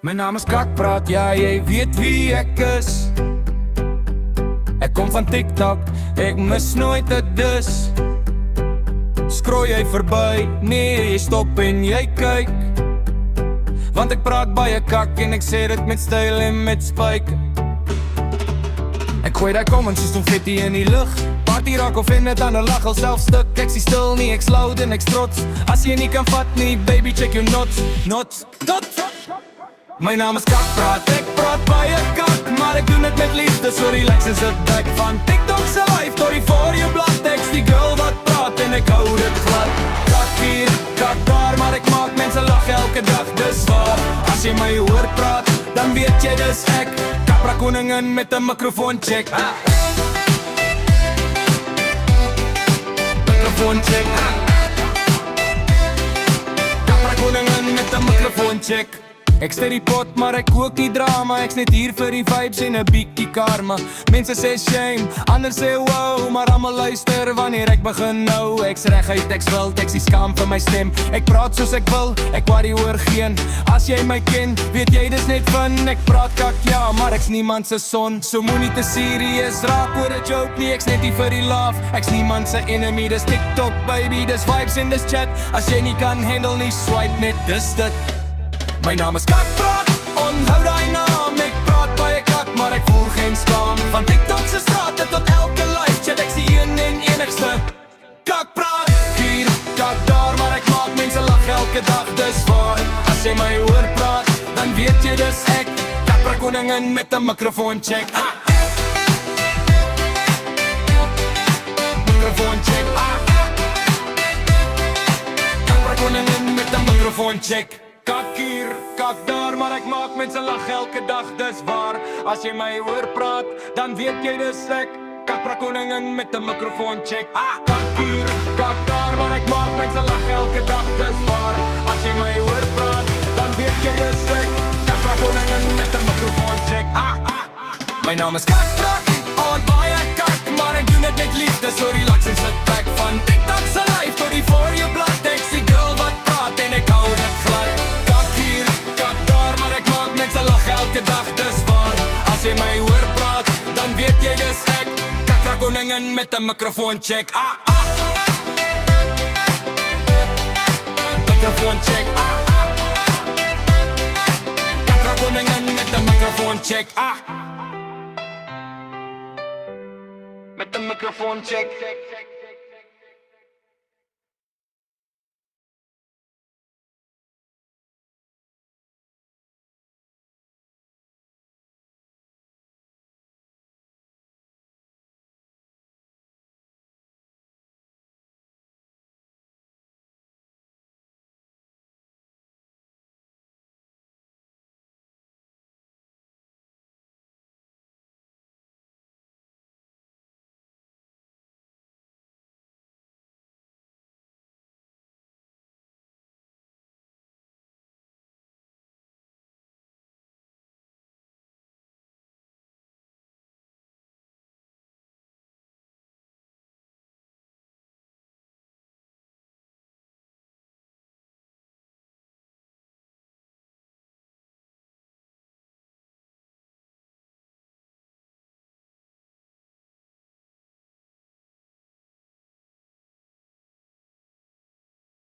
My naam is Kakpraat, ja jy weet wie ek is. Ek kom van TikTok, ek mis nooit dit dus. Skrooi jy verby, nee jy stop en jy kyk. Want ek praat baie kak en ek sê dit met styl en met spyker. Ek gooi die comments soos confetti in die lug. Party raak of en het aan 'n lag al selfstuk. Ek sien stil nie, ek sloud en ek trots. As jy nie kan vat nie, baby check your knots. My naam is Kakpraat, ek praat baie kak, maar ek doen dit met liefde, so relax en sit back. Van TikTok se live tot die voor jou blad, ek's die girl wat praat en ek hou dit glad. Kak hier, kak daar, maar ek maak mense lag elke dag, dis waar. As jy my hoor praat, dan weet jy dis ek, Kakpraat koningin met 'n mikrofoon check. Mikrofoon check. Kakpraat koningin met 'n mikrofoon check. Ek steer die pot, maar ek kook nie drama. Ek's net hier vir die vibes en 'n bietjie karma. Mense sê shame, ander sê wow, maar almal luister wanneer ek begin nou. Ek's reguit, ek's wild, ek's nie skaam vir my stem. Ek praat soos ek wil, ek worry oor geen. As jy my ken, weet jy dis net fun. Ek praat kak ja, maar ek's niemand se son. So moenie te serieus raak oor 'n joke nie. Ek's net hier vir die laugh, ek's niemand se enemy. Dis TikTok baby, dis vibes in dis chat. As jy nie kan handle nie, swipe net, dis dit. My naam is Kakpraat, onthou die naam. Ek praat baie kak, maar ek voel geen skaam. Van TikTok se strate tot elke live chat, ek's die een en enigste Kakpraat. Hier, kak daar, maar ek maak mense lag elke dag, dis waar. As jy my hoor praat, dan weet jy dis ek, Kakpraat koningin met 'n mikrofoon check. Mikrofoon check. Kakpraat koningin met 'n mikrofoon check. Kak hier, kak daar, maar ek maak mense lag elke dag, dis waar. As jy my hoor praat, dan weet jy dis ek, Kakpraat koningin met 'n mikrofoon check. Kak hier, kak daar, maar ek maak mense lag elke dag, dis waar. As jy my hoor praat, dan weet jy dis ek, Kakpraat koningin met 'n mikrofoon check. My naam is Kakpraat, on baie kak, maar ek doen dit met liefde, so relax en sit back. Van TikTok se live tot die voor jou blad, ek's die girl wat praat en ek hou dit glad. Elke dag, dis waar. As jy my hoor praat, dan weet jy dis ek, Kakpraat koningin met 'n mikrofoon check. Mikrofoon check. Kakpraat koningin met 'n mikrofoon check. Met 'n mikrofoon check.